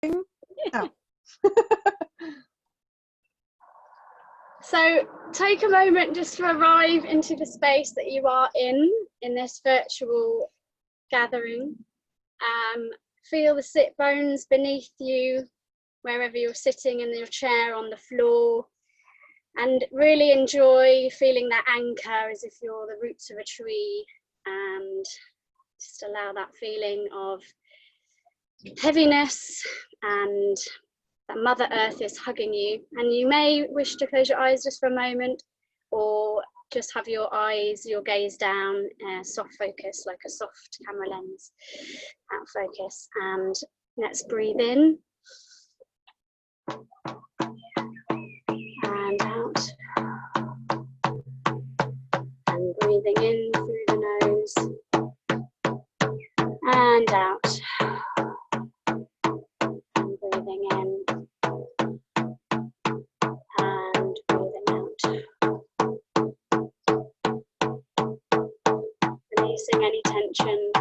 now. So take a moment just to arrive into the space that you are in this virtual gathering. Feel the sit bones beneath you, wherever you're sitting in your chair, on the floor, and really enjoy feeling that anchor as if you're the roots of a tree, and just allow that feeling of heaviness and that Mother Earth is hugging you. And you may wish to close your eyes just for a moment, or just have your eyes, your gaze down, soft focus, like a soft camera lens, out focus. And let's breathe in and out, and breathing in through the nose and out, and breathing in and breathing out, releasing any tension.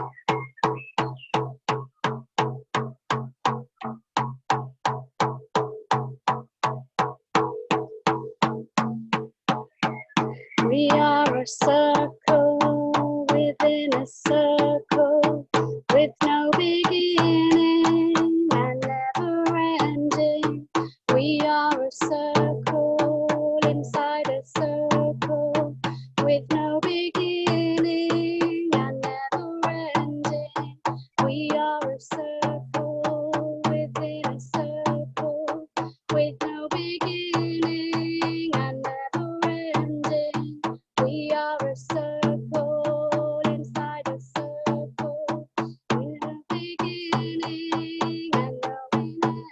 We are a circle within a circle, with no beginning and never ending. We are a circle inside a circle, with no beginning and never ending. We are a circle within a circle, with no beginning and never ending. We are a circle inside a circle, with no beginning and no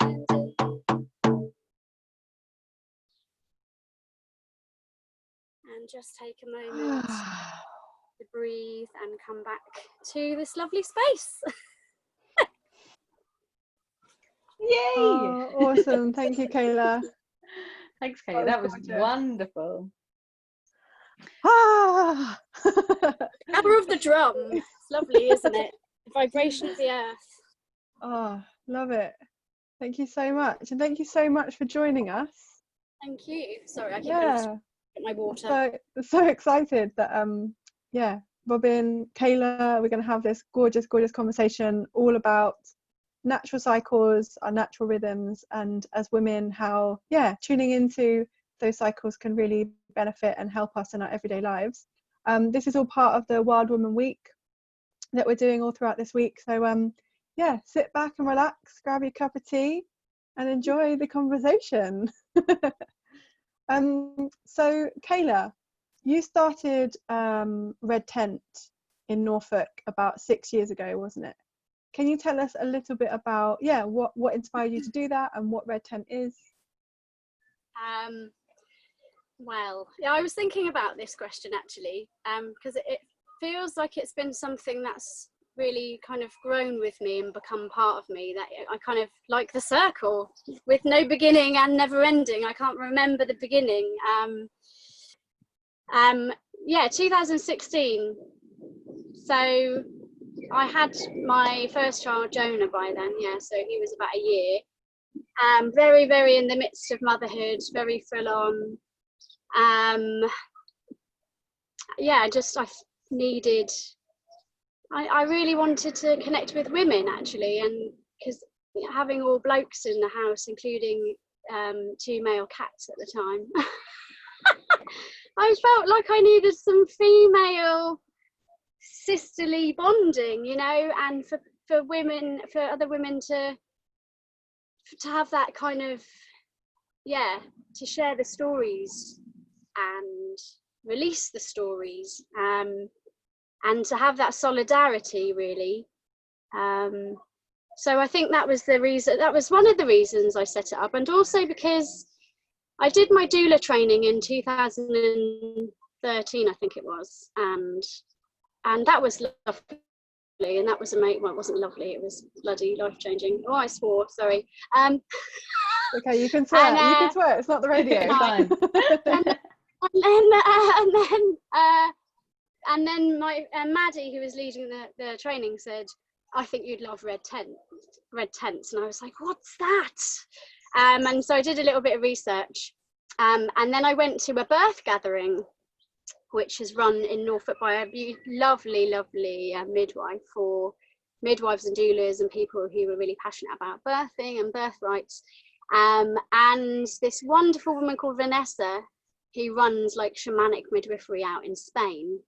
ending. And just take a moment to breathe and come back to this lovely space. Yay! Oh, awesome. Thank you, Kayla. Thanks, Kayla. That was gorgeous. wonderful. Ah. Power of the drum. It's lovely, isn't it? The vibration of the earth. Oh, love it. Thank you so much. And thank you so much for joining us. Thank you. Sorry, I keep going to Yeah. get my water. So excited that yeah, Robyn, Kayla, we're going to have this gorgeous conversation all about natural cycles, our natural rhythms, and as women, how tuning into those cycles can really benefit and help us in our everyday lives. This is all part of the Wild Woman Week that we're doing all throughout this week. So sit back and relax, grab your cup of tea and enjoy the conversation. So Kayla, you started Red Tent in Norfolk about 6 years ago, wasn't it? Can you tell us a little bit about what inspired you to do that and what Red Tent is? Well, yeah, I was thinking about this question actually, because it feels like it's been something that's really kind of grown with me and become part of me, that I kind of like the circle with no beginning and never ending. I can't remember the beginning. 2016. So I had my first child, Jonah, by then, so he was about a year. Very, very in the midst of motherhood, very full on. I really wanted to connect with women actually, and because having all blokes in the house, including 2 male cats at the time, I felt like I needed some female sisterly bonding, and for women, for other women to have that kind of to share the stories and release the stories, and to have that solidarity really. So I think that was one of the reasons I set it up, and also because I did my doula training in 2013, I think it was, and that was lovely, and that was amazing. Well, it wasn't lovely, it was bloody life-changing. Oh, I swore, sorry. Okay, you can swear. You can swear. It's not the radio. Fine. And then my Maddie, who was leading the training, said, I think you'd love red tents. And I was like, what's that? And so I did a little bit of research. And then I went to a birth gathering, which is run in Norfolk by a lovely midwife for midwives and doulas and people who were really passionate about birthing and birth rights. And this wonderful woman called Vanessa, who runs like shamanic midwifery out in Spain,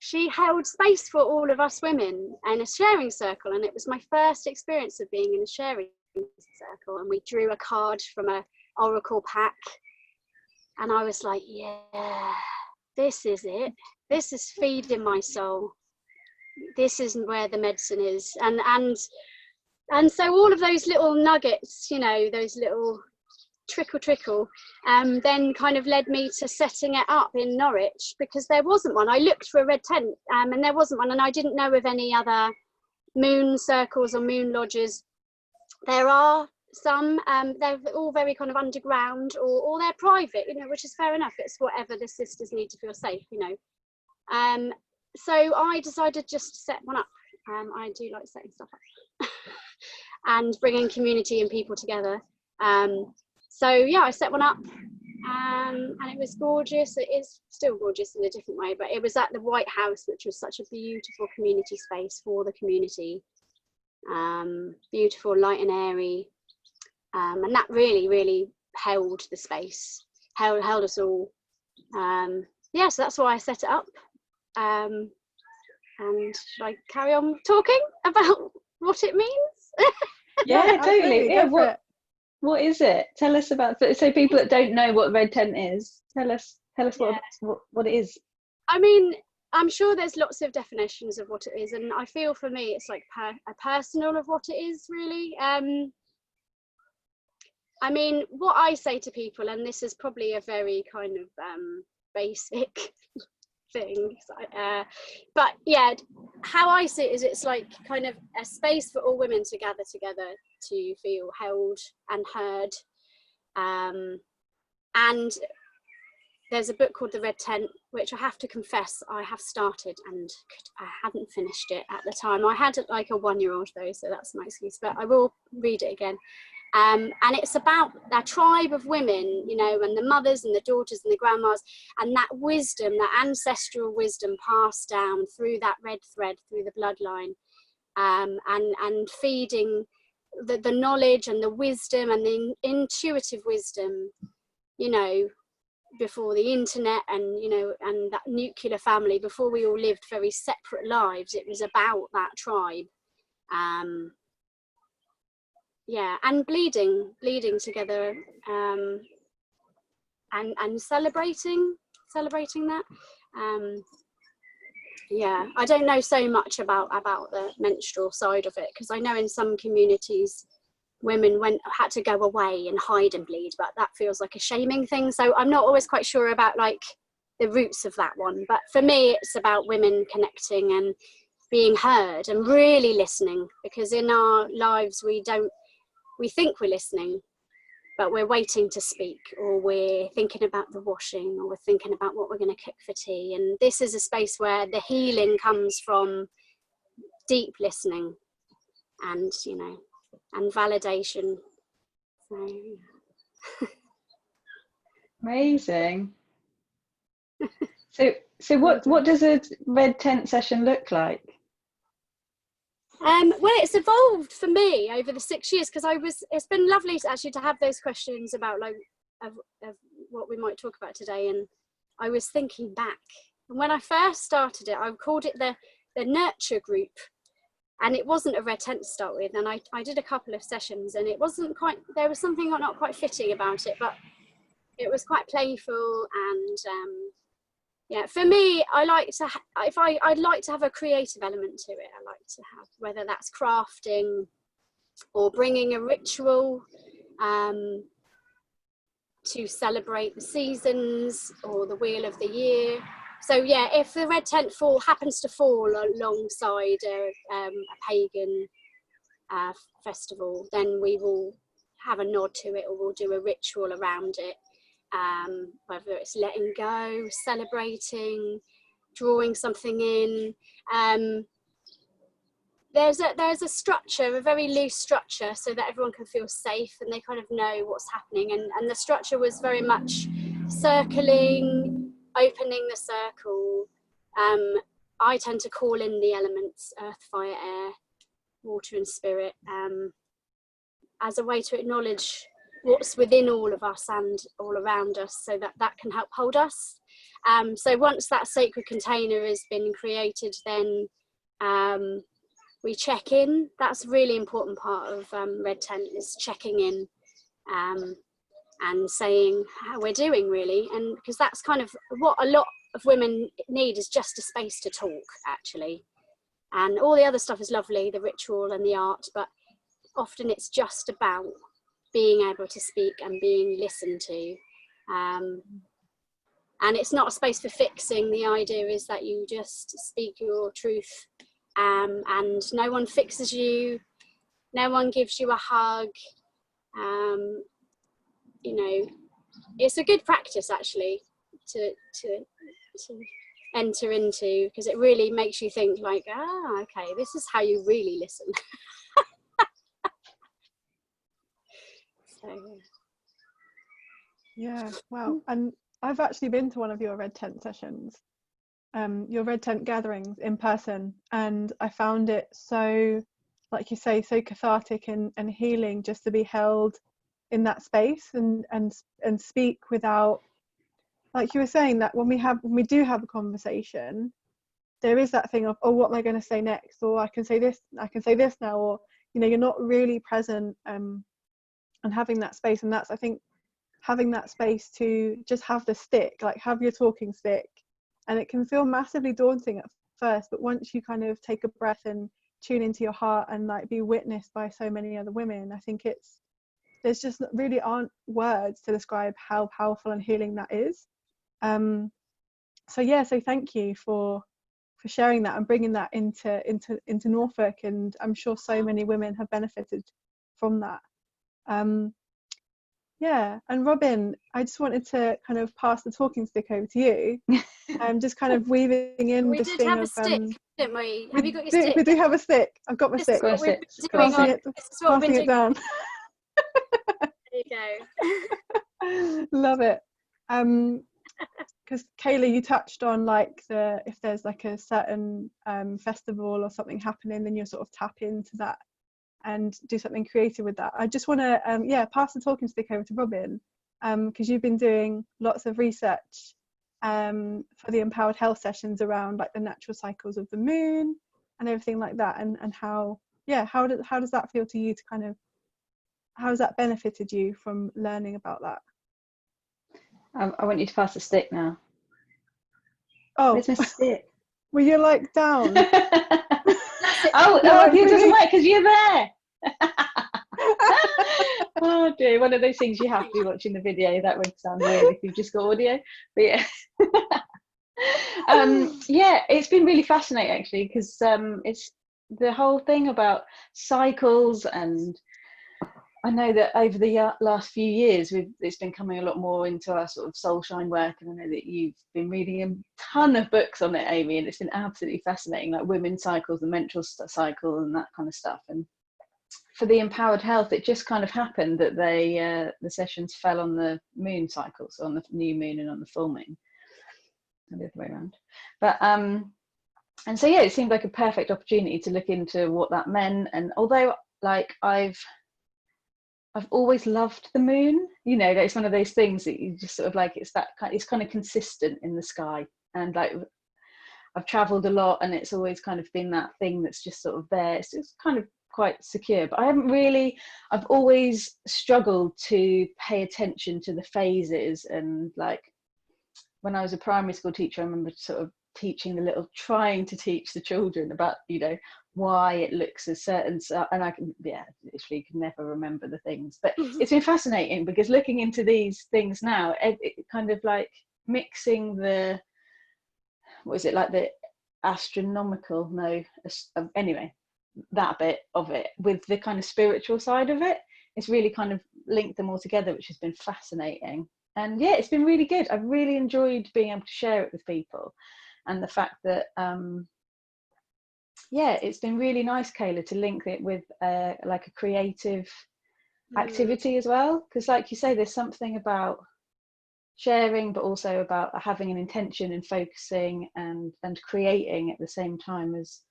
she held space for all of us women in a sharing circle. And it was my first experience of being in a sharing circle. And we drew a card from a oracle pack. And I was like, yeah, this is it. This is feeding my soul. This is where the medicine is. And so all of those little nuggets, you know, those little trickle, then kind of led me to setting it up in Norwich, because there wasn't one. I looked for a red tent and there wasn't one, and I didn't know of any other moon circles or moon lodges. There are some, they're all very kind of underground or they're private, you know, which is fair enough. It's whatever the sisters need to feel safe, you know. So I decided just to set one up. I do like setting stuff up and bringing community and people together. So yeah, I set one up, and it was gorgeous. It is still gorgeous in a different way, but it was at the White House, which was such a beautiful community space for the community. Beautiful, light and airy, and that really held the space, held us all. Yeah, so that's why I set it up. And should I carry on talking about what it means? Yeah, totally. Yeah, Go what is it? Tell us about, so people that don't know what red tent is, tell us what it is. I mean, I'm sure there's lots of definitions of what it is, and I feel for me it's like a personal of what it is, really. I mean, what I say to people, and this is probably a very kind of basic thing, but yeah, how I see it is it's like kind of a space for all women to gather together to feel held and heard. And there's a book called The Red Tent, which I have to confess I have started and I hadn't finished it at the time. I had like a 1-year-old though, so that's my excuse, but I will read it again. And it's about a tribe of women, you know, and the mothers and the daughters and the grandmas, and that wisdom, that ancestral wisdom passed down through that red thread, through the bloodline, and feeding the knowledge and the wisdom and the intuitive wisdom, you know, before the internet and, you know, and that nuclear family, before we all lived very separate lives. It was about that tribe. Yeah, and bleeding together, and celebrating that. Yeah, I don't know so much about the menstrual side of it, because I know in some communities women had to go away and hide and bleed, but that feels like a shaming thing. So I'm not always quite sure about like the roots of that one. But for me, it's about women connecting and being heard and really listening, because in our lives we think we're listening, but we're waiting to speak, or we're thinking about the washing, or we're thinking about what we're going to cook for tea. And this is a space where the healing comes from deep listening and, you know, and validation. So, amazing. So what does a red tent session look like? Well, it's evolved for me over the 6 years, because it's been lovely to have those questions about like of what we might talk about today. And I was thinking back, and when I first started it, I called it the nurture group, and it wasn't a red tent to start with. And I did a couple of sessions, and it wasn't quite, there was something not quite fitting about it, but it was quite playful. And yeah, for me, I like to I'd like to have a creative element to it. I like to have, whether that's crafting or bringing a ritual to celebrate the seasons or the wheel of the year. So yeah, if the red tent happens to fall alongside a pagan festival, then we will have a nod to it, or we'll do a ritual around it. Whether it's letting go, celebrating, drawing something in. there's a structure, a very loose structure, so that everyone can feel safe and they kind of know what's happening. And the structure was very much circling, opening the circle. I tend to call in the elements, earth, fire, air, water and spirit, as a way to acknowledge what's within all of us and all around us, so that can help hold us. So once that sacred container has been created, then we check in. That's a really important part of Red Tent, is checking in and saying how we're doing, really. And because that's kind of what a lot of women need, is just a space to talk, actually. And all the other stuff is lovely, the ritual and the art, but often it's just about being able to speak and being listened to. And it's not a space for fixing. The idea is that you just speak your truth, and no one fixes you, no one gives you a hug. You know, it's a good practice, actually, to enter into, because it really makes you think, like, okay, this is how you really listen. So Yeah, wow. And I've actually been to one of your Red Tent sessions, your Red Tent gatherings in person, and I found it so, like you say, so cathartic and healing, just to be held in that space and speak without, like you were saying, that when we do have a conversation, there is that thing of, oh, what am I going to say next, or I can say this now, or, you know, you're not really present, and having that space. And that's, I think, having that space to just have the stick, like have your talking stick, and it can feel massively daunting at first, but once you kind of take a breath and tune into your heart and like be witnessed by so many other women, I think there's just really aren't words to describe how powerful and healing that is. So thank you for sharing that and bringing that into Norfolk, and I'm sure so many women have benefited from that. Yeah, and Robyn, I just wanted to kind of pass the talking stick over to you. Just kind of weaving in we this did thing have of a stick, didn't we? Have you got your stick? we do have a stick. I've got my This stick. is what we've been doing Passing it, this is what we've been doing. down. There you go. Love it. Because Kayla, you touched on like if there's like a certain festival or something happening, then you sort of tap into that and do something creative with that. I just want to pass the talking stick over to Robyn, because you've been doing lots of research for the empowered health sessions around like the natural cycles of the moon and everything like that, and how does that feel to you, to kind of, how has that benefited you from learning about that? I want you to pass the stick now. Oh, where's my stick? Well, you're like down. Oh, like, it really? doesn't work because you're there. Oh dear, one of those things you have to be watching the video. That would sound weird if you've just got audio, but yeah. Yeah, it's been really fascinating, actually, because it's the whole thing about cycles, and I know that over the last few years it's been coming a lot more into our sort of soul shine work, and I know that you've been reading a ton of books on it, Amy, and it's been absolutely fascinating, like women's cycles, the menstrual cycle and that kind of stuff. And for the empowered health, it just kind of happened that the sessions fell on the moon cycle, so on the new moon and on the full moon, and the other way around. But and so yeah, it seemed like a perfect opportunity to look into what that meant. And although like I've always loved the moon, you know, it's one of those things that you just sort of like, it's kind of consistent in the sky, and like I've traveled a lot and it's always kind of been that thing that's just sort of there. It's kind of quite secure, but I've always struggled to pay attention to the phases. And like when I was a primary school teacher, I remember sort of trying to teach the children about, you know, why it looks a certain, and I can, literally can never remember the things. But it's been fascinating, because looking into these things now, it kind of like mixing the, what is it, like the astronomical, anyway, that bit of it with the kind of spiritual side of it, it's really kind of linked them all together, which has been fascinating. And yeah, it's been really good. I've really enjoyed being able to share it with people, and the fact that yeah, it's been really nice, Kayla, to link it with like a creative activity as well, because like you say, there's something about sharing, but also about having an intention and focusing and creating at the same time, as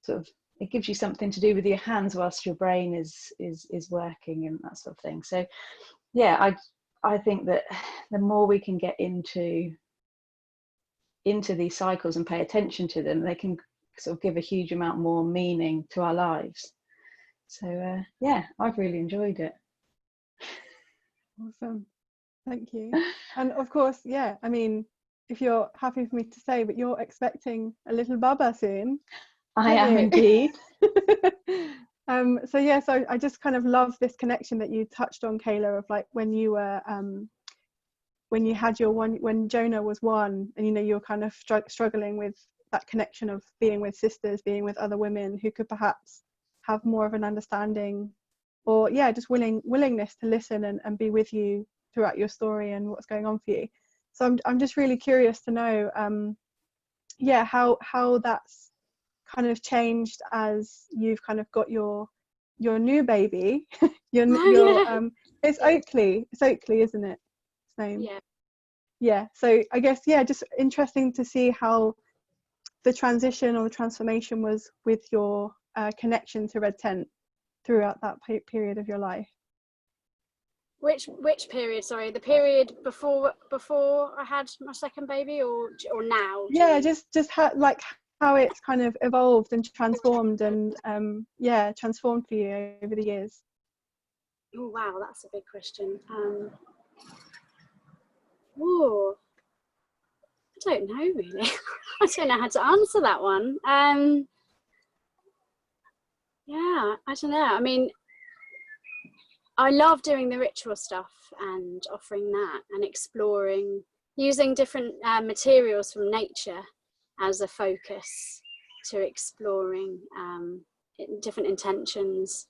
sort of, it gives you something to do with your hands whilst your brain is working and that sort of thing. So yeah, I think that the more we can get into these cycles and pay attention to them, they can sort of give a huge amount more meaning to our lives. So yeah, I've really enjoyed it. Awesome, thank you. And of course, yeah, I mean, if you're happy for me to say, but you're expecting a little baba soon. I am indeed. So yeah, so I just kind of love this connection that you touched on, Kayla, of like when you were when you had your one, when Jonah was one, and you know, you're kind of struggling with that connection of being with sisters, being with other women who could perhaps have more of an understanding, or yeah, just willingness to listen and be with you throughout your story and what's going on for you. So I'm just really curious to know yeah, how that's kind of changed as you've kind of got your new baby. It's Oakley, isn't it, its name? Yeah, so I guess, yeah, just interesting to see how the transition or the transformation was with your connection to Red Tent throughout that period of your life. Which period? Sorry, the period before I had my second baby, or now? Yeah, just how it's kind of evolved and transformed, and yeah, transformed for you over the years. Oh wow, that's a big question. Oh, I don't know really. I don't know how to answer that one. Yeah, I don't know. I mean, I love doing the ritual stuff and offering that and exploring, using different materials from nature as a focus to exploring different intentions.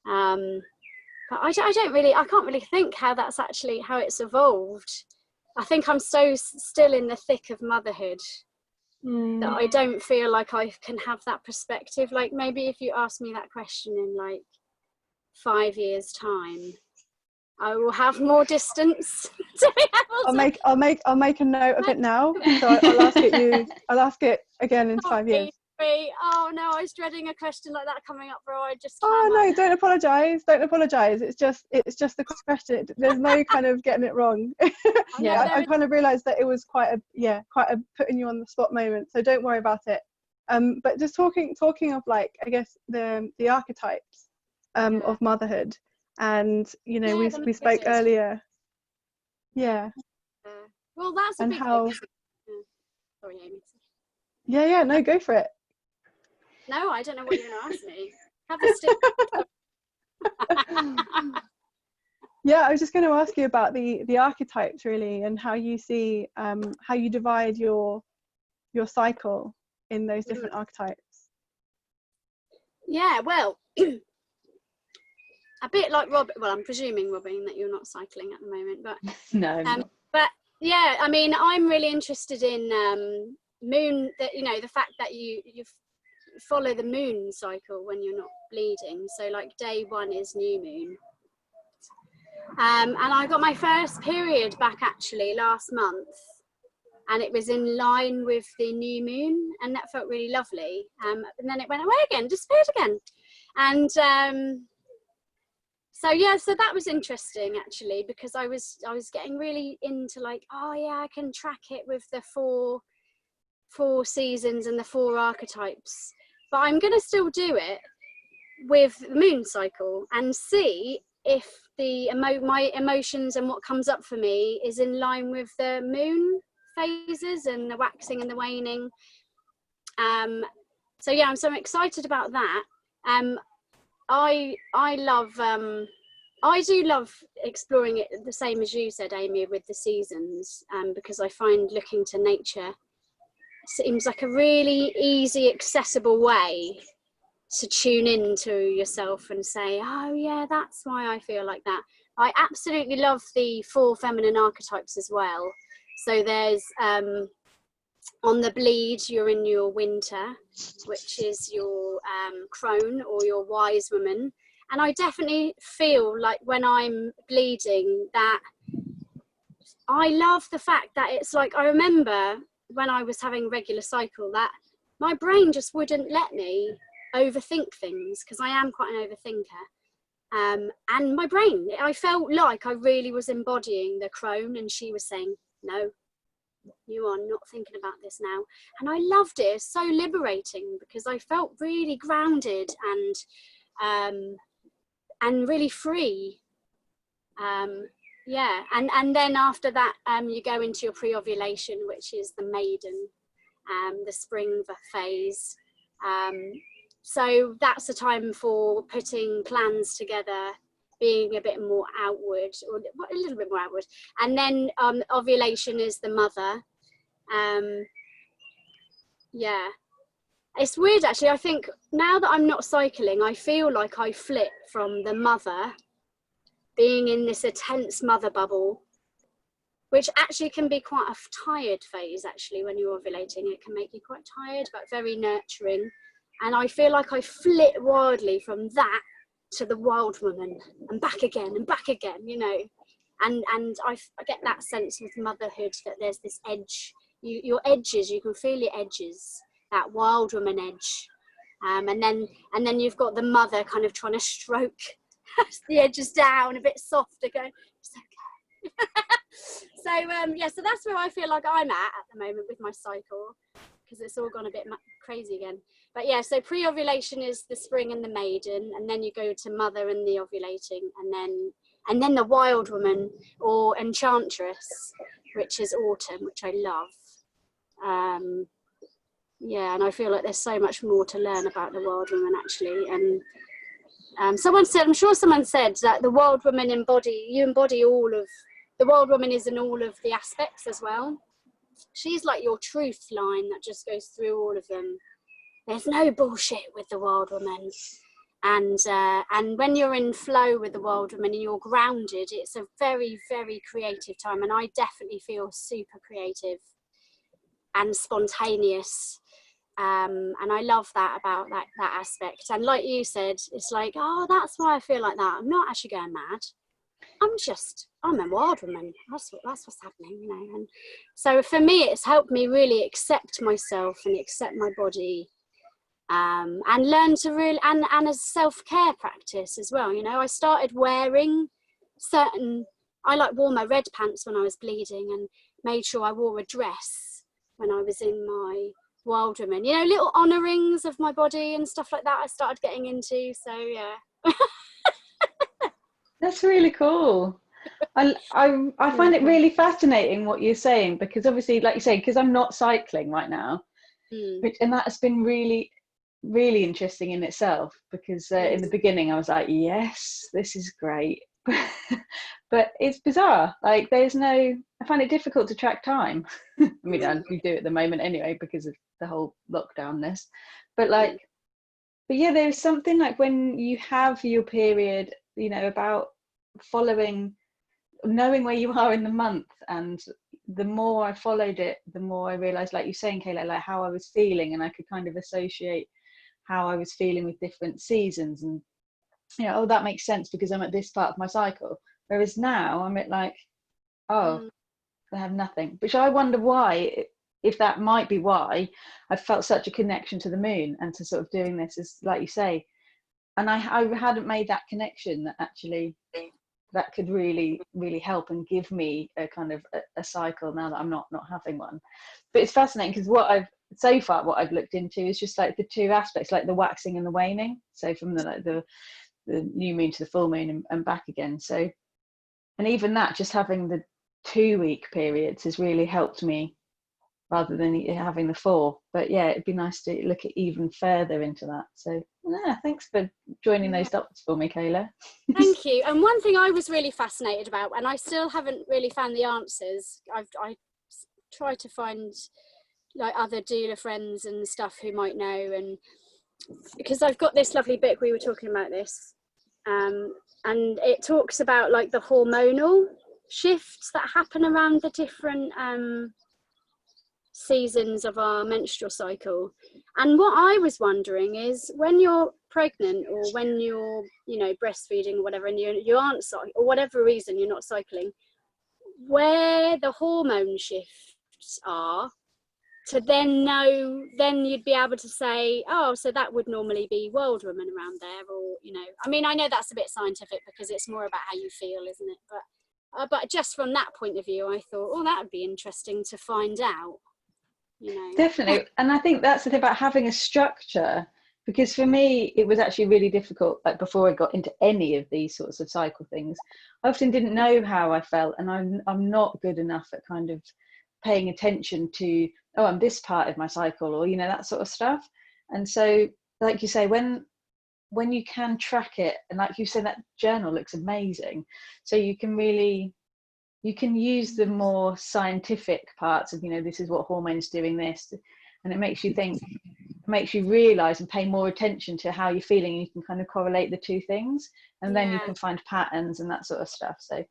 But I can't really think how it's evolved. I think I'm so still in the thick of motherhood that I don't feel like I can have that perspective. Like maybe if you ask me that question in like 5 years time, I will have more distance to be able to... I'll make a note of it now, so I'll ask it again in 5 years. Oh no, I was dreading a question like that coming up, bro. I just no, don't apologize, it's just a question. There's no kind of getting it wrong. Yeah, I kind of realized that it was quite a putting you on the spot moment, so don't worry about it. But just talking of like, I guess the archetypes of motherhood, and you know, we spoke earlier. Well, that's a big thing. Sorry, Amy. Yeah, no, go for it. No, I don't know what you're going to ask me. Have a stick. Yeah, I was just going to ask you about the archetypes really, and how you see how you divide your cycle in those different archetypes. Yeah, well, a bit like Robyn. Well, I'm presuming, Robyn, that you're not cycling at the moment, but no. But yeah, I mean, I'm really interested in moon. That, you know, the fact that you follow the moon cycle when you're not bleeding. So like day 1 is new moon. And I got my first period back actually last month, and it was in line with the new moon, and that felt really lovely. And then it went away again, disappeared again. And so yeah, so that was interesting actually, because I was getting really into like, oh yeah, I can track it with the four seasons and the 4 archetypes, but I'm going to still do it with the moon cycle and see if my emotions and what comes up for me is in line with the moon phases and the waxing and the waning. So yeah, I'm so excited about that. I do love exploring it the same as you said, Amy, with the seasons, because I find looking to nature seems like a really easy, accessible way to tune into yourself and say, oh yeah, that's why I feel like that. I absolutely love the 4 feminine archetypes as well. So there's On the bleed, you're in your winter, which is your crone or your wise woman. And I definitely feel like when I'm bleeding that I love the fact that it's like, I remember when I was having a regular cycle that my brain just wouldn't let me overthink things, because I am quite an overthinker. And my brain, I felt like I really was embodying the crone, and she was saying, no, you are not thinking about this now. And I loved it. It's so liberating, because I felt really grounded and really free. Yeah, and then after that, you go into your pre-ovulation, which is the maiden, the spring phase. So that's a time for putting plans together, being a bit more outward, or a little bit more outward. And then ovulation is the mother. Yeah, it's weird actually. I think now that I'm not cycling, I feel like I flip from the mother, being in this intense mother bubble, which actually can be quite a tired phase actually. When you're ovulating, it can make you quite tired, but very nurturing. And I feel like I flip wildly from that to the wild woman, and back again, you know. And I get that sense with motherhood that there's this edge, your edges, you can feel your edges, that wild woman edge. And then you've got the mother kind of trying to stroke the edges down a bit softer, going, it's okay. So yeah, so that's where I feel like I'm at the moment with my cycle, because it's all gone a bit crazy again. But yeah, so pre-ovulation is the spring and the maiden, and then you go to mother and the ovulating, and then the wild woman or enchantress, which is autumn, which I love. Yeah, and I feel like there's so much more to learn about the wild woman actually. And someone said, I'm sure someone said that the wild woman you embody all of, the wild woman is in all of the aspects as well. She's like your truth line that just goes through all of them. There's no bullshit with the wild woman. And when you're in flow with the wild woman and you're grounded, it's a very, very creative time. And I definitely feel super creative and spontaneous. And I love that about that aspect. And like you said, it's like, oh, that's why I feel like that. I'm not actually going mad. I'm a wild woman. That's what's happening, you know. And so for me, it's helped me really accept myself and accept my body, and learn to really, and as a self-care practice as well. You know, I started wearing I wore my red pants when I was bleeding, and made sure I wore a dress when I was in my wild woman, you know, little honourings of my body and stuff like that I started getting into. So yeah. That's really cool. I find it really fascinating what you're saying, because obviously, like you say, because I'm not cycling right now, and that has been really, really interesting in itself, because in the beginning I was like, yes, this is great. But it's bizarre, like I find it difficult to track time. I mean, we do at the moment anyway because of the whole lockdownness, but yeah, there's something like when you have your period, you know, about knowing where you are in the month. And the more I followed it, the more I realized, like you're saying, Kayla, like how I was feeling, and I could kind of associate how I was feeling with different seasons, and you know, oh, that makes sense because I'm at this part of my cycle. Whereas now I'm at like, oh, I have nothing, which I wonder why, if that might be why I felt such a connection to the moon and to sort of doing this, is like you say. And I hadn't made that connection, that actually that could really, really help and give me a kind of a cycle now that I'm not having one. But it's fascinating because what I've looked into is just like the two aspects, like the waxing and the waning. So from the new moon to the full moon and back again. So, and even that, just having the 2-week periods has really helped me rather than having the 4. But yeah, it'd be nice to look at even further into that. So yeah, thanks for joining those dots for me, Kayla. Thank you. And one thing I was really fascinated about, and I still haven't really found the answers, I tried to find like other doula friends and stuff who might know, and because I've got this lovely book, we were talking about this, and it talks about like the hormonal shifts that happen around the different seasons of our menstrual cycle. And what I was wondering is, when you're pregnant or when you're, you know, breastfeeding or whatever, and you aren't cycling, or whatever reason you're not cycling, where the hormone shifts are, to then know, then you'd be able to say, oh, so that would normally be World Women around there, or, you know, I mean, I know that's a bit scientific because it's more about how you feel, isn't it? But just from that point of view, I thought, oh, that would be interesting to find out, you know. Definitely. And I think that's the thing about having a structure, because for me, it was actually really difficult, like before I got into any of these sorts of cycle things, I often didn't know how I felt, and I'm not good enough at kind of paying attention to, oh, I'm this part of my cycle, or, you know, that sort of stuff. And so, like you say, when you can track it, and like you said, that journal looks amazing, so you can use the more scientific parts of, you know, this is what hormones doing this, and it makes you think, makes you realize and pay more attention to how you're feeling, and you can kind of correlate the two things, and then you can find patterns and that sort of stuff. So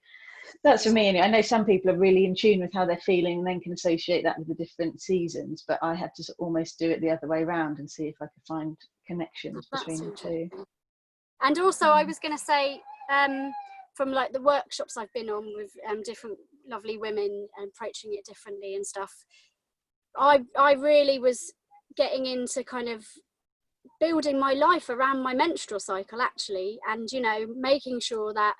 that's for me anyway. I know some people are really in tune with how they're feeling and then can associate that with the different seasons, but I had to almost do it the other way around and see if I could find connections between the two. And also, I was going to say, from like the workshops I've been on with different lovely women approaching it differently and stuff, I really was getting into kind of building my life around my menstrual cycle, actually, and, you know, making sure that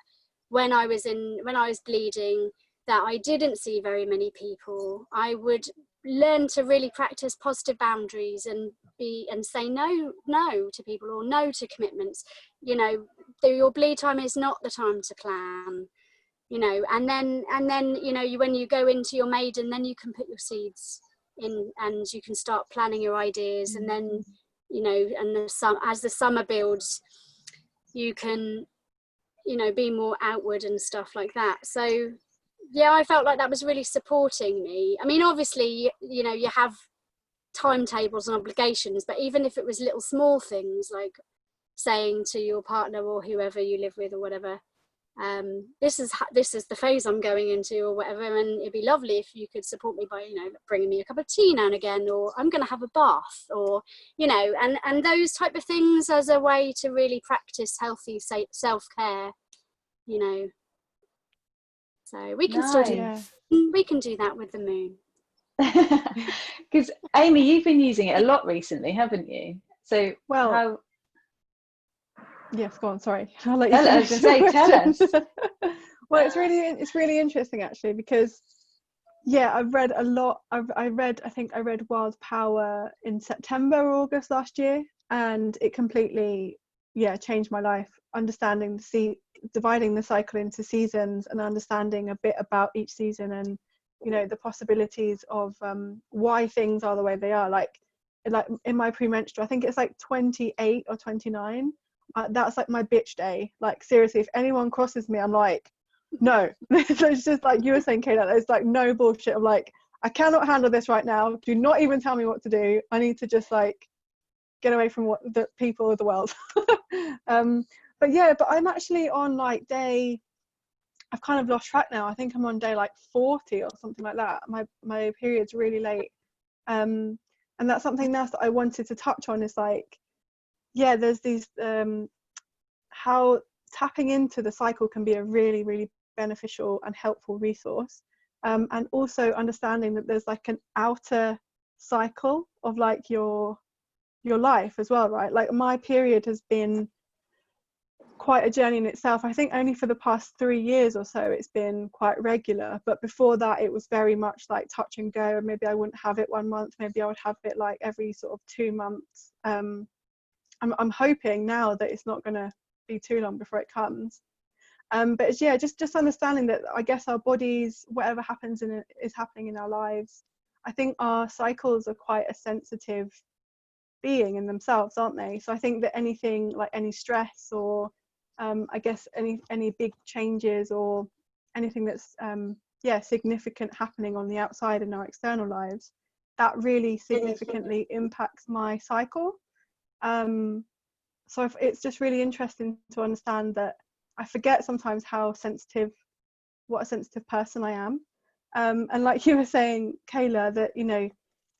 when I was bleeding, that I didn't see very many people. I would learn to really practice positive boundaries and say no to people, or no to commitments. You know, your bleed time is not the time to plan, you know, and then you know, when you go into your maiden, then you can put your seeds in and you can start planning your ideas. And then, you know, and as the summer builds, you can, you know, be more outward and stuff like that. So yeah, I felt like that was really supporting me. I mean, obviously, you know, you have timetables and obligations, but even if it was little small things like saying to your partner or whoever you live with or whatever, this is the phase I'm going into or whatever, and it'd be lovely if you could support me by, you know, bringing me a cup of tea now and again, or I'm going to have a bath, or, you know, and those type of things as a way to really practice healthy self-care, you know. So we can still we can do that with the moon. Because Amy, you've been using it a lot recently, haven't you? So yes, go on, sorry. I'll let you I was going to say, tell us. Well, it's really interesting, actually, because I've read a lot. I think I read Wild Power in September or August last year, and it completely changed my life, understanding dividing the cycle into seasons and understanding a bit about each season, and, you know, the possibilities of why things are the way they are. Like in my premenstrual, I think it's like 28 or 29, that's like my bitch day. Like, seriously, if anyone crosses me, I'm like, no. So it's just like you were saying, Kayla, there's like no bullshit. I'm like, I cannot handle this right now, do not even tell me what to do. I need to just like get away from what the people of the world. But I'm actually on like I've kind of lost track now. I think I'm on day like 40 or something like that. My period's really late. And that's something else that I wanted to touch on, is like, there's these, how tapping into the cycle can be a really, really beneficial and helpful resource. And also understanding that there's like an outer cycle of like your life as well, right? Like, my period has been quite a journey in itself. I think only for the past 3 years or so it's been quite regular, but before that it was very much like touch and go. Maybe I wouldn't have it 1 month, maybe I would have it like every sort of 2 months. I'm hoping now that it's not going to be too long before it comes. But it's, just understanding that I guess our bodies, whatever happens is happening in our lives. I think our cycles are quite a sensitive being in themselves, aren't they? So I think that anything like any stress or I guess any big changes or anything that's significant happening on the outside in our external lives, that really significantly impacts my cycle. So it's just really interesting to understand that I forget sometimes what a sensitive person I am. And like you were saying, Kayla, that, you know,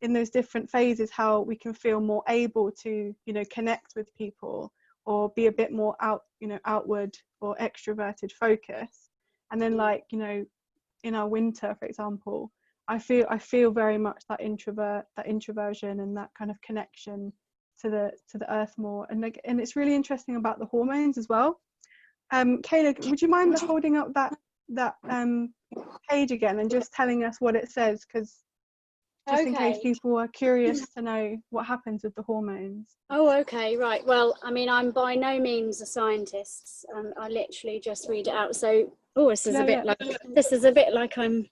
in those different phases, how we can feel more able to, you know, connect with people or be a bit more outward or extroverted focus. And then, like, you know, in our winter, for example, I feel very much that introversion and that kind of connection to the earth more. And like, and it's really interesting about the hormones as well. Kayla, would you mind holding up that page again and just telling us what it says, because just in case people are curious to know what happens with the hormones. Oh, okay, right. Well, I mean, I'm by no means a scientist. I literally just read it out. So, this is a bit like I'm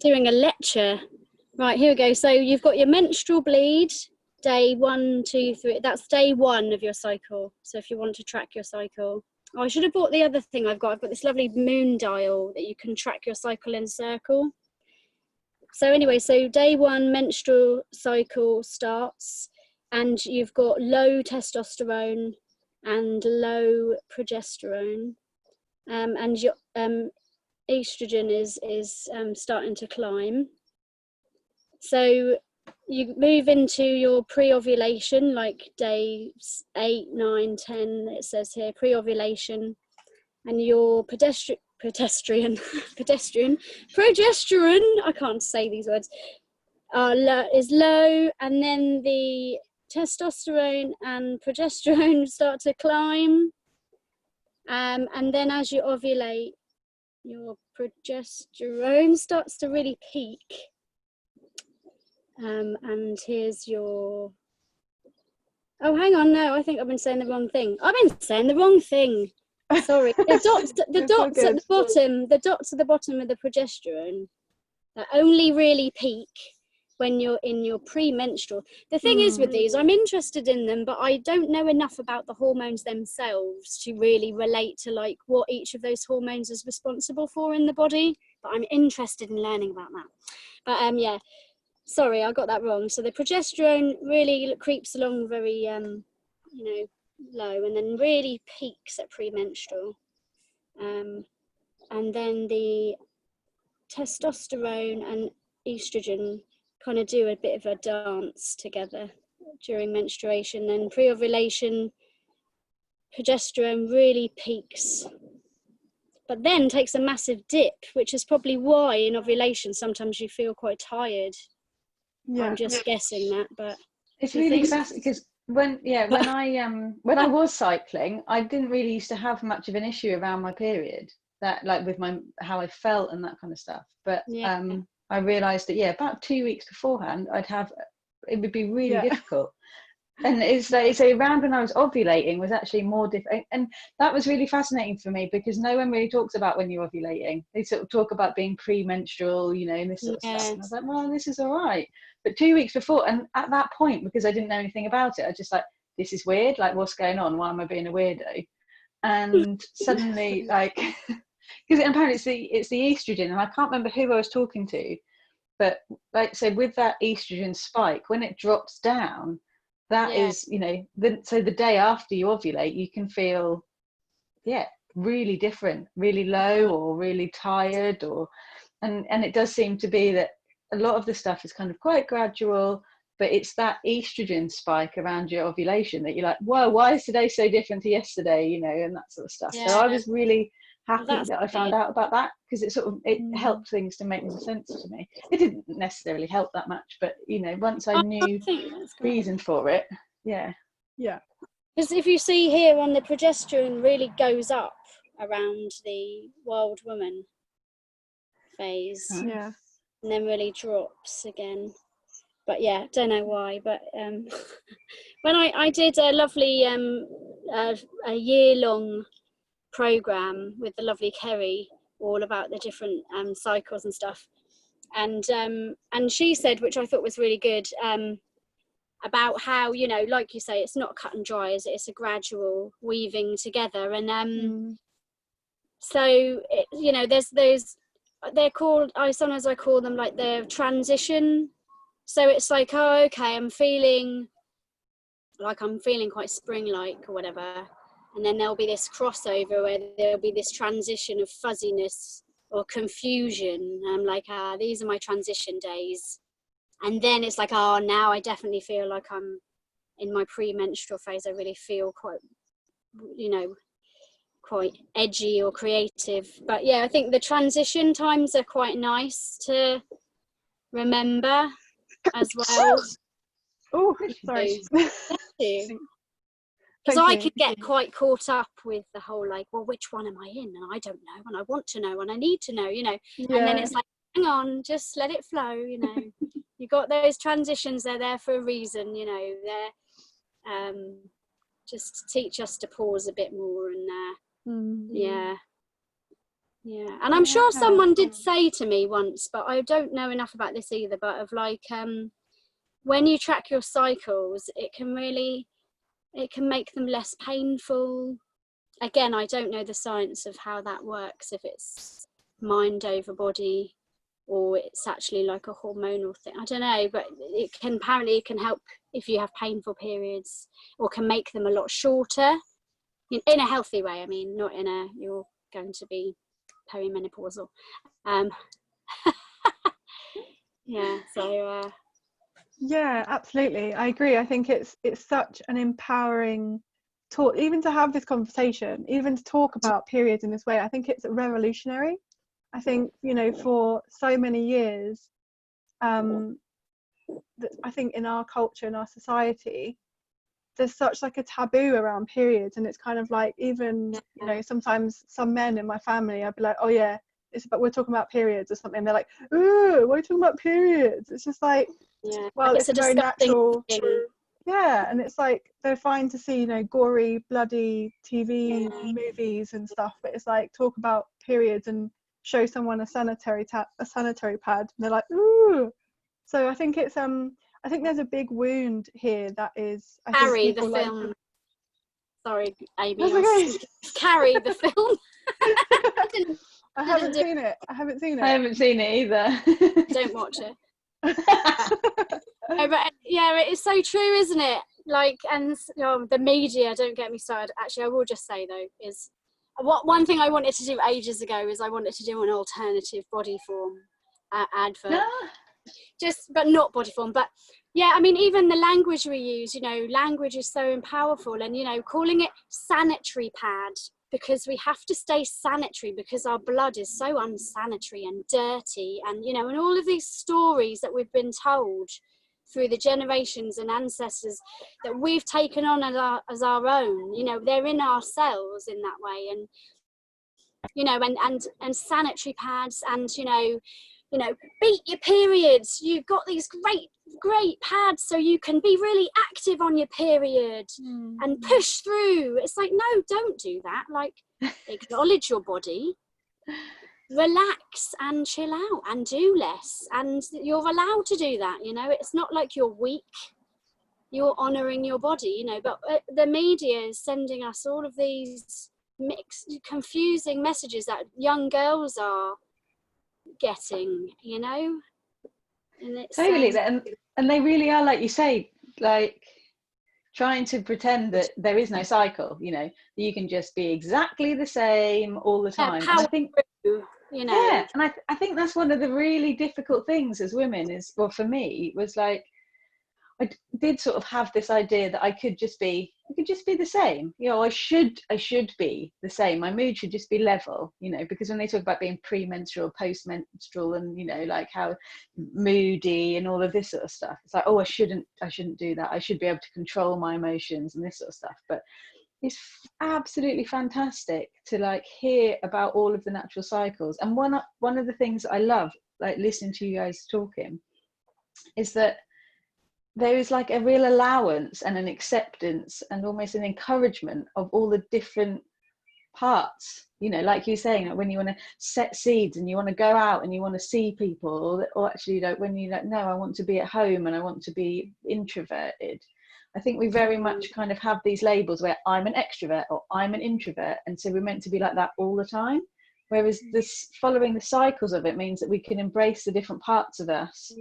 doing a lecture. Right, here we go. So you've got your menstrual bleed, day 1, 2, 3. That's day 1 of your cycle. So if you want to track your cycle. Oh, I should have bought the other thing I've got this lovely moon dial that you can track your cycle in circle. So anyway, so day 1 menstrual cycle starts, and you've got low testosterone and low progesterone, and your estrogen is starting to climb. So you move into your pre-ovulation, like day 8, 9, 10, it says here, pre-ovulation, and your progesterone, I can't say these words, is low, and then the testosterone and progesterone start to climb, and then as you ovulate, your progesterone starts to really peak, and here's your, oh, hang on, no, I think I've been saying the wrong thing. Sorry, the dots at the bottom of the progesterone that only really peak when you're in your pre-menstrual. The thing is with these, I'm interested in them, but I don't know enough about the hormones themselves to really relate to like what each of those hormones is responsible for in the body. But I'm interested in learning about that. But yeah, sorry, I got that wrong. So the progesterone really creeps along very low, and then really peaks at premenstrual, and then the testosterone and estrogen kind of do a bit of a dance together during menstruation. Then pre-ovulation, progesterone really peaks, but then takes a massive dip, which is probably why in ovulation sometimes you feel quite tired. I'm just guessing that, but it's really fascinating because when I was cycling, I didn't really used to have much of an issue around my period, that like with how I felt and that kind of stuff. But I realised that about 2 weeks beforehand, it would be really difficult. And it's around when I was ovulating was actually more difficult, and that was really fascinating for me because no one really talks about when you're ovulating. They sort of talk about being premenstrual, and this sort of stuff. And I was like, well, this is all right. But 2 weeks before, and at that point, because I didn't know anything about it, I just like, this is weird. Like, what's going on? Why am I being a weirdo? And suddenly, like, because apparently it's the estrogen, and I can't remember who I was talking to, but like, so with that estrogen spike, when it drops down, that is, so the day after you ovulate, you can feel, really different, really low or really tired, and it does seem to be that a lot of the stuff is kind of quite gradual, but it's that estrogen spike around your ovulation that you're like, whoa, why is today so different to yesterday, and that sort of stuff. So I was really happy that I found out about that, because it helped things to make more sense to me. It didn't necessarily help that much, but once I knew reason for it, because if you see here on the progesterone really goes up around the wild woman phase, and then really drops again. But don't know why, but when I did a lovely a year-long program with the lovely Kerry, all about the different cycles and stuff, and she said, which I thought was really good, about how, like you say, it's not cut and dry, is it? It's a gradual weaving together, and so there's those, they're called, sometimes I call them like the transition. So it's like, oh, okay, I'm feeling quite spring-like or whatever. And then there'll be this crossover where there'll be this transition of fuzziness or confusion. I'm like, these are my transition days. and then it's like, oh, now I definitely feel like I'm in my premenstrual phase. I really feel quite, you know, quite edgy or creative. But yeah, I think the transition times are quite nice to remember as well. Oh, sorry. Because I could get quite caught up with the whole, like, well, which one am I in? And I don't know, and I want to know, and I need to know, you know. Yeah. And then it's like, hang on, just let it flow, you know. You got those transitions, they're there for a reason, you know. They're just to teach us to pause a bit more, and yeah. And I'm sure someone did say to me once, but I don't know enough about this either, but of like, when you track your cycles, it can make them less painful. Again, I don't know the science of how that works, if it's mind over body or it's actually like a hormonal thing. I don't know, but apparently it can help if you have painful periods, or can make them a lot shorter in a healthy way. I mean, not in a you're going to be perimenopausal. Yeah, so yeah, absolutely, I agree. I think it's such an empowering talk, even to have this conversation, even to talk about periods in this way. I think it's revolutionary. I think, you know, for so many years, I think in our culture, in our society, there's such like a taboo around periods, and it's kind of like, even, you know, sometimes some men in my family, I'd be like, oh yeah, we're talking about periods or something. They're like, ooh, why are you talking about periods? It's just like, well, it's a very natural thing. Yeah, and it's like, they're fine to see, you know, gory, bloody TV movies and stuff, but it's like, talk about periods and show someone a sanitary pad, and they're like, ooh. So I think it's I think there's a big wound here that is, I Carrie, think the like, film. Sorry, Amy. That's okay. Carrie, the film. I haven't seen it. I haven't seen it either. Don't watch it. But yeah, it's so true, isn't it? Like, and the media, don't get me started. Actually, I will just say though, is one thing I wanted to do ages ago is I wanted to do an alternative body form advert. But not body form. But yeah, I mean, even the language we use, you know, language is so powerful, and, you know, calling it sanitary pad, because we have to stay sanitary because our blood is so unsanitary and dirty, and, you know, and all of these stories that we've been told through the generations and ancestors that we've taken on as our own, you know, they're in our cells in that way. And, you know, and sanitary pads, and, you know, beat your periods. You've got these great pads so you can be really active on your period and push through. It's like, no, don't do that. Like, acknowledge your body, relax and chill out and do less, and you're allowed to do that. You know, it's not like you're weak, you're honoring your body, you know. But the media is sending us all of these mixed, confusing messages that young girls are getting, you know. And it's totally, and they really are, like you say, like trying to pretend that there is no cycle, you know, that you can just be exactly the same all the time. And I think, you know, yeah, and I think that's one of the really difficult things as women is, well, for me, was like, I did sort of have this idea that I could just be the same. You know, I should be the same. My mood should just be level, you know, because when they talk about being premenstrual, postmenstrual, and, you know, like how moody and all of this sort of stuff, it's like, oh, I shouldn't do that. I should be able to control my emotions and this sort of stuff. But it's absolutely fantastic to like hear about all of the natural cycles. And one of the things I love, like listening to you guys talking, is that there is like a real allowance and an acceptance and almost an encouragement of all the different parts, you know, like you're saying, like when you want to set seeds and you want to go out and you want to see people, or actually, like when you like, no, I want to be at home and I want to be introverted. I think we very much kind of have these labels where I'm an extrovert or I'm an introvert, and so we're meant to be like that all the time. Whereas this following the cycles of it means that we can embrace the different parts of us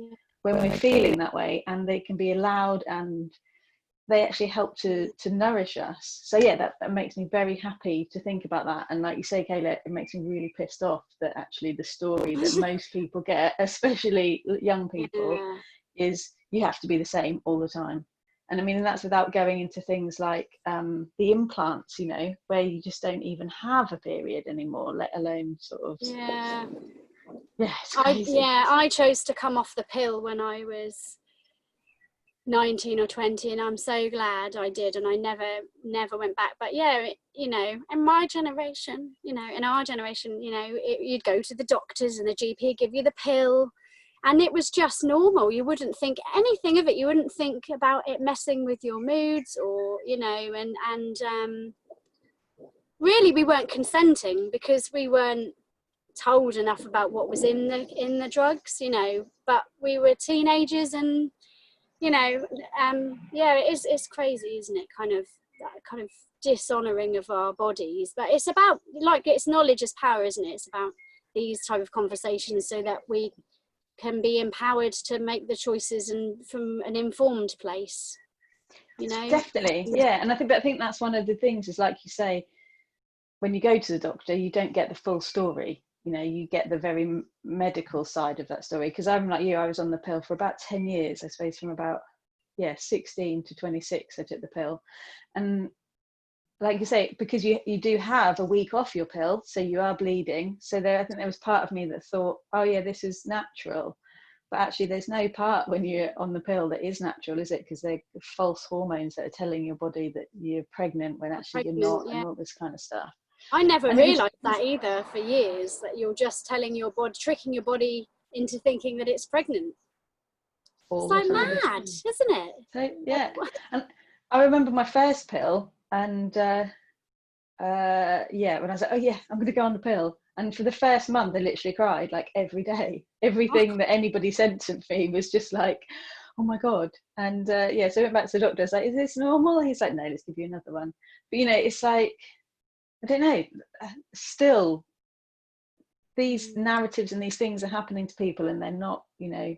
when we're feeling that way, and they can be allowed, and they actually help to nourish us. So yeah, that makes me very happy to think about that. And like you say, Kayla, it makes me really pissed off that actually the story that most people get, especially young people, is you have to be the same all the time. And I mean, and that's without going into things like the implants, you know, where you just don't even have a period anymore, let alone sort of. Yeah. Yeah, it's crazy. I chose to come off the pill when I was 19 or 20, and I'm so glad I did, and I never went back. But yeah, you know, in my generation, you know, in our generation, you know, you'd go to the doctors and the GP give you the pill, and it was just normal. You wouldn't think anything of it. You wouldn't think about it messing with your moods, or, you know, and really we weren't consenting because we weren't told enough about what was in the drugs, you know. But we were teenagers, and you know, yeah, it's crazy, isn't it? Kind of dishonoring of our bodies. But it's about, like, it's knowledge is power, isn't it? It's about these type of conversations so that we can be empowered to make the choices and from an informed place, you know. Definitely, yeah. And I think that's one of the things is, like you say, when you go to the doctor, you don't get the full story. You know, you get the very medical side of that story. Because I'm like you, I was on the pill for about 10 years, I suppose, from about 16 to 26 I took the pill. And like you say, because you do have a week off your pill, so you are bleeding, so I think there was part of me that thought, oh yeah, this is natural. But actually there's no part when you're on the pill that is natural, is it? Because they're false hormones that are telling your body that you're pregnant when actually you're not, and all this kind of stuff. I never realised that either for years, that you're just telling your body, tricking your body into thinking that it's pregnant. It's like mad, isn't it? So, yeah. And I remember my first pill, and when I was like, oh yeah, I'm going to go on the pill. And for the first month, I literally cried like every day. Everything that anybody said to me was just like, oh my God. And so I went back to the doctor. I was like, is this normal? He's like, no, let's give you another one. But, you know, it's like, I don't know, still these narratives and these things are happening to people, and they're not, you know,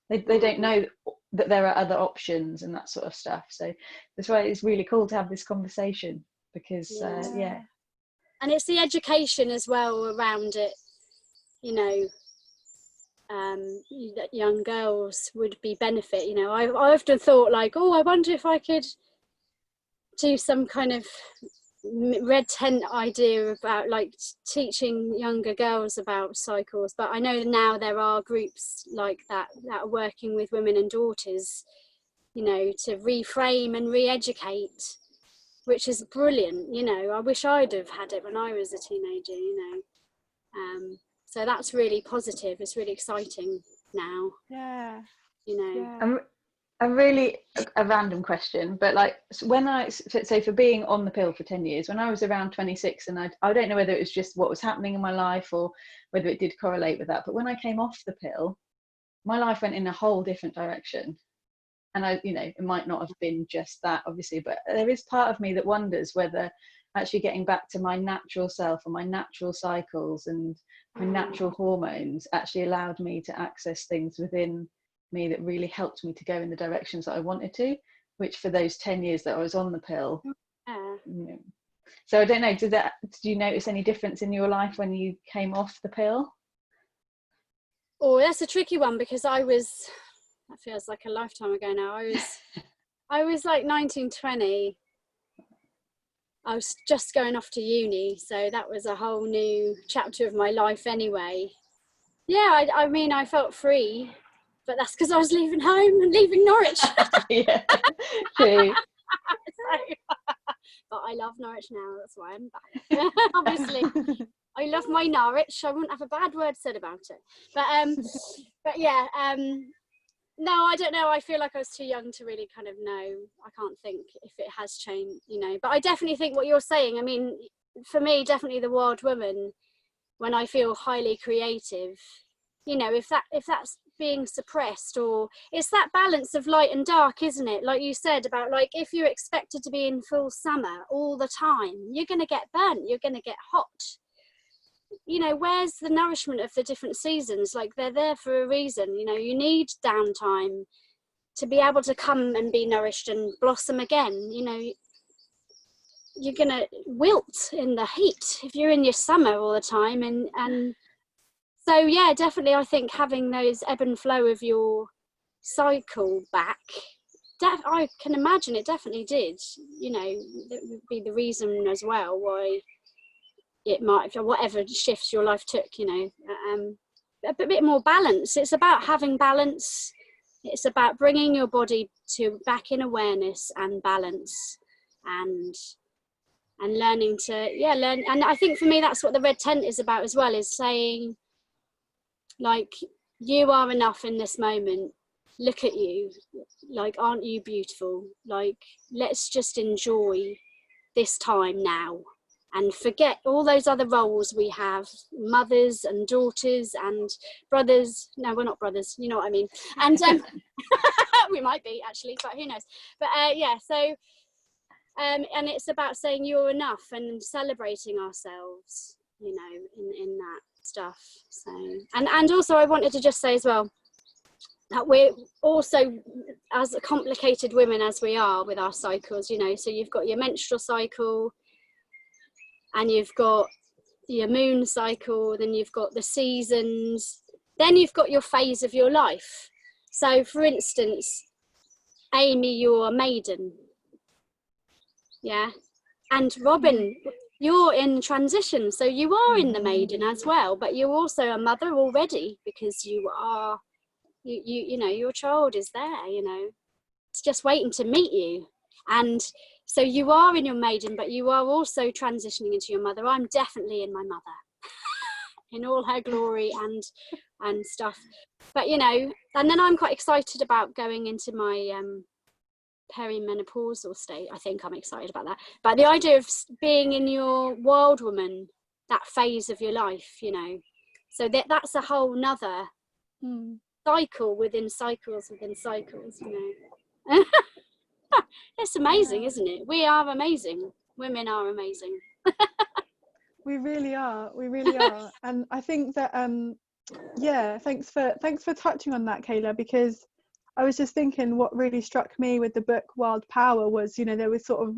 they don't know that there are other options and that sort of stuff. So that's why it's really cool to have this conversation, because and it's the education as well around it, you know, that young girls would be benefit. You know, I often thought, like, oh, I wonder if I could do some kind of red tent idea about like teaching younger girls about cycles. But I know now there are groups like that are working with women and daughters, you know, to reframe and re-educate, which is brilliant. You know, I wish I'd have had it when I was a teenager, you know. So that's really positive. It's really exciting now. Yeah. You know. Yeah. A really a random question, but like when so for being on the pill for 10 years, when I was around 26, and I don't know whether it was just what was happening in my life or whether it did correlate with that, but when I came off the pill, my life went in a whole different direction. And I, you know, it might not have been just that, obviously, but there is part of me that wonders whether actually getting back to my natural self and my natural cycles and my natural hormones actually allowed me to access things within me that really helped me to go in the directions that I wanted to, which for those 10 years that I was on the pill. You know. So I don't know, did you notice any difference in your life when you came off the pill? Oh, that's a tricky one, because that feels like a lifetime ago now. I was like 19, 20. I was just going off to uni, so that was a whole new chapter of my life anyway. Yeah, I mean, I felt free, but that's because I was leaving home and leaving Norwich. Yeah, true. But I love Norwich now, that's why I'm back. Obviously, I love my Norwich. I wouldn't have a bad word said about it. But yeah, no, I don't know. I feel like I was too young to really kind of know. I can't think if it has changed, you know. But I definitely think what you're saying. I mean, for me, definitely the wild woman, when I feel highly creative, you know, if that's being suppressed, or it's that balance of light and dark, isn't it? Like you said about, like, if you're expected to be in full summer all the time, you're going to get burnt, you're going to get hot. You know, where's the nourishment of the different seasons? Like, they're there for a reason. You know, you need downtime to be able to come and be nourished and blossom again. You know, you're going to wilt in the heat if you're in your summer all the time. And so, yeah, definitely, I think having those ebb and flow of your cycle back, I can imagine it definitely did. You know, that would be the reason as well why it might, whatever shifts your life took, you know, a bit more balance. It's about having balance. It's about bringing your body to back in awareness and balance, and learning to learn. And I think for me that's what the red tent is about as well, is saying, like, you are enough in this moment. Look at you, like, aren't you beautiful? Like, let's just enjoy this time now and forget all those other roles we have, mothers and daughters and brothers. No, we're not brothers, you know what I mean. And we might be actually, but who knows. But so and it's about saying you're enough and celebrating ourselves, you know, in that stuff. So and also I wanted to just say as well that we're also, as complicated women as we are with our cycles, you know, so you've got your menstrual cycle, and you've got your moon cycle, then you've got the seasons, then you've got your phase of your life. So for instance, Amy, you're a maiden, yeah, and Robyn, you're in transition, so you are in the maiden as well, but you're also a mother already, because you are, you know, your child is there, you know, it's just waiting to meet you. And so you are in your maiden, but you are also transitioning into your mother. I'm definitely in my mother in all her glory and stuff. But, you know, and then I'm quite excited about going into my perimenopausal state. I think I'm excited about that. But the idea of being in your wild woman, that phase of your life, you know, so that's a whole nother cycle within cycles within cycles, you know. It's amazing, isn't it? We are amazing. Women are amazing. We really are. And I think that thanks for touching on that, Kayla, because I was just thinking what really struck me with the book Wild Power was, you know, there was sort of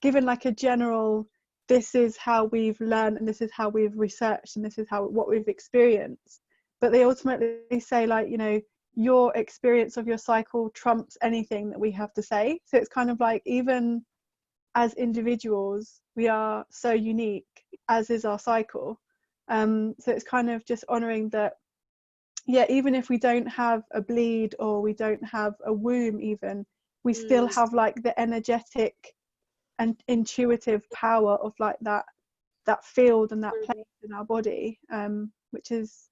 given like a general, this is how we've learned and this is how we've researched and this is what we've experienced, but they ultimately say, like, you know, your experience of your cycle trumps anything that we have to say. So it's kind of like, even as individuals, we are so unique, as is our cycle. So it's kind of just honoring that, yeah, even if we don't have a bleed or we don't have a womb even, we still have like the energetic and intuitive power of like that field and that place in our body, which is,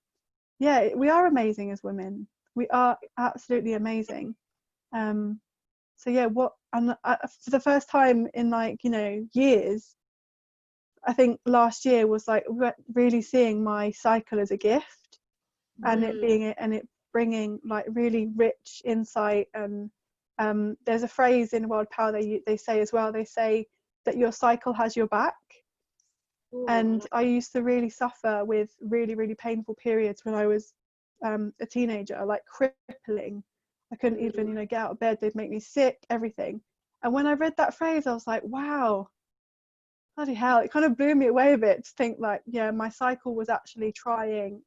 yeah, we are amazing as women. We are absolutely amazing. So yeah, for the first time in, like, you know, years, I think last year was like really seeing my cycle as a gift, and it bringing like really rich insight. And there's a phrase in Wild Power they say as well. They say that your cycle has your back. And I used to really suffer with really, really painful periods when I was a teenager, like crippling. I couldn't even, you know, get out of bed. They'd make me sick, everything. And when I read that phrase, I was like, wow, bloody hell. It kind of blew me away a bit to think, like, yeah, my cycle was actually trying,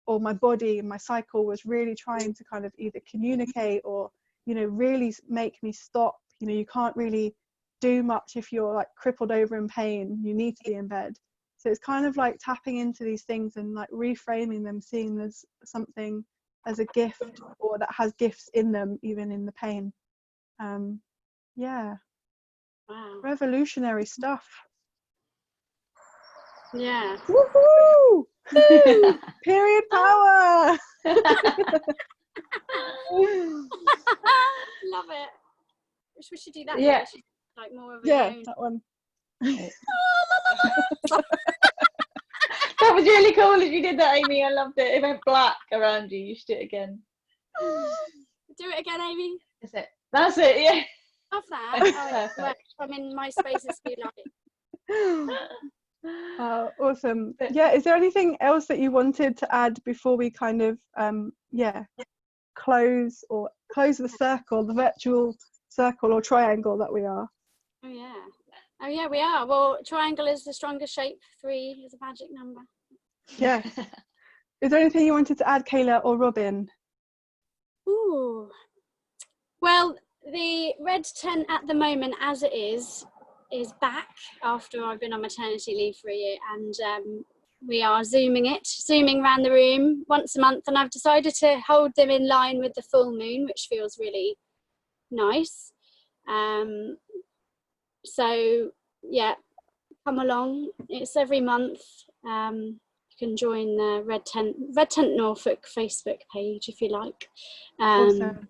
or my body and my cycle was really trying to kind of either communicate or, you know, really make me stop. You know, you can't really do much if you're like crippled over in pain. You need to be in bed. So it's kind of like tapping into these things and like reframing them, seeing there's something as a gift, or that has gifts in them, even in the pain. Yeah. Wow. Revolutionary stuff. Yeah. Woohoo! Period power. Love it. We should do that. Yeah. Like more of That one. That was really cool if you did that, Amy. I loved it. It went black around you. You should do it again. Do it again, Amy. That's it, yeah. Love that. I'm in my spaces be like. Awesome. Yeah, is there anything else that you wanted to add before we kind of close the circle, the virtual circle or triangle that we are? Oh yeah, we are. Well, triangle is the strongest shape. 3 is a magic number. Yeah. Is there anything you wanted to add, Kayla or Robyn? Ooh. the red tent at the moment, as it is back after I've been on maternity leave for a year, and we are zooming around the room once a month, and I've decided to hold them in line with the full moon, which feels really nice. So yeah, come along. It's every month. You can join the Red Tent Norfolk Facebook page if you like. Awesome.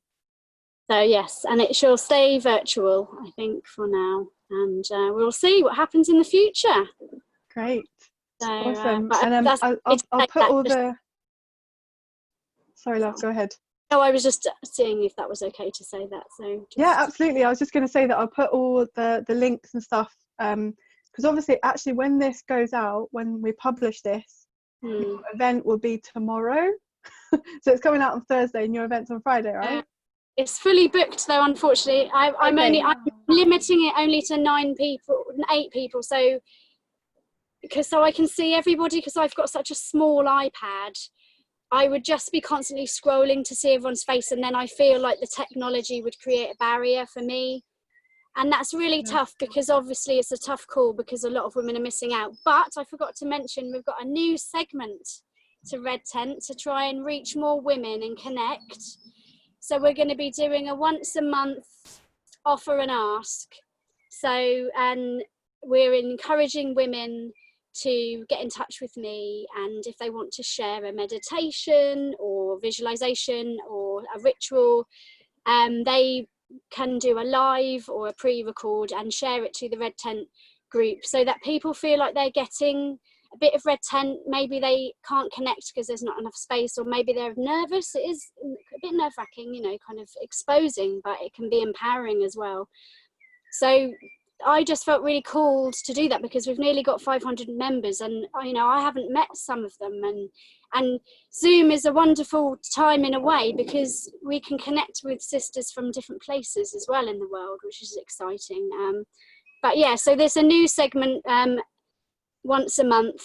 So yes, and it shall stay virtual, I think, for now, and we'll see what happens in the future. Great. So, Awesome. but And I'll put all just, the. Sorry, love. Go ahead. Oh, I was just seeing if that was okay to say that. So just... Yeah, absolutely. I was just going to say that I'll put all the links and stuff, because obviously, actually, when this goes out, when we publish this, your event will be tomorrow. So it's coming out on Thursday, and your event's on Friday, right? It's fully booked though, unfortunately. I'm limiting it only to 8 people, so I can see everybody, because I've got such a small iPad. I would just be constantly scrolling to see everyone's face, and then I feel like the technology would create a barrier for me, and that's really tough, because obviously it's a tough call because a lot of women are missing out. But I forgot to mention, we've got a new segment to Red Tent to try and reach more women and connect. So we're going to be doing a once a month offer and ask. So, and we're encouraging women to get in touch with me, and if they want to share a meditation or visualization or a ritual, they can do a live or a pre-record and share it to the Red Tent group, so that people feel like they're getting a bit of Red Tent. Maybe they can't connect because there's not enough space, or maybe they're nervous. It is a bit nerve-wracking, you know, kind of exposing, but it can be empowering as well. So I just felt really called to do that, because we've nearly got 500 members, and you know, I haven't met some of them, and Zoom is a wonderful time in a way, because we can connect with sisters from different places as well in the world, which is exciting. But yeah, so there's a new segment once a month.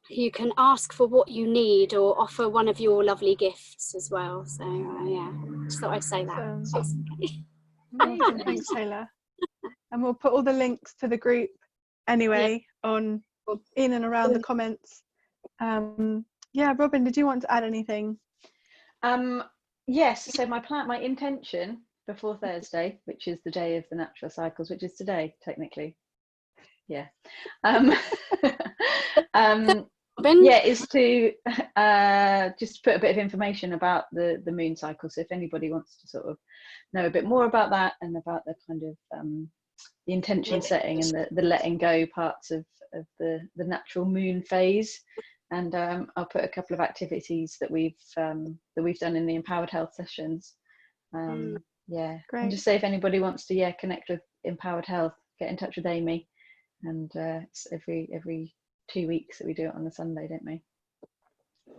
You can ask for what you need or offer one of your lovely gifts as well. So yeah, just thought I'd say that. Awesome. Thanks, Kayla. And we'll put all the links to the group anyway in and around the comments. Yeah, Robyn, did you want to add anything? Yes, so my intention before Thursday, which is the day of the natural cycles, which is today technically, is to just put a bit of information about the moon cycle. So if anybody wants to sort of know a bit more about that, and about the kind of the intention setting and the letting go parts of the natural moon phase, and I'll put a couple of activities that we've done in the empowered health sessions. Great. And just say if anybody wants to connect with empowered health, get in touch with Amy, and it's every 2 weeks that we do it on a Sunday, don't we?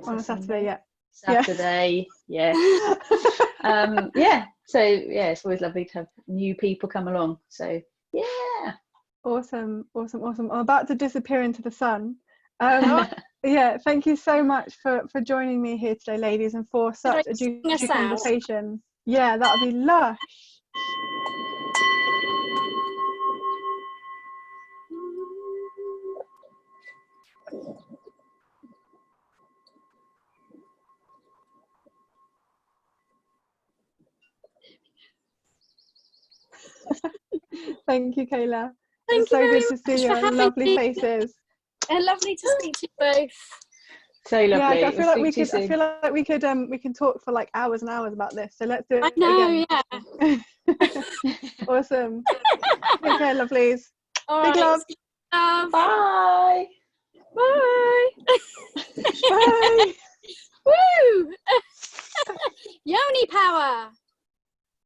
On a Saturday, Saturday, yeah. So it's always lovely to have new people come along. So awesome. I'm about to disappear into the sun. Thank you so much for joining me here today, ladies, and for such a juicy conversation. Yeah, that would be lush. Thank you, Kayla. It's so good to see your lovely faces. And lovely to speak to you both. So lovely. Yeah, I feel like we could we can talk for like hours and hours about this. So let's do it again. Awesome. Take care, lovelies. Big love. Bye. Bye. Bye. Woo! Yoni power.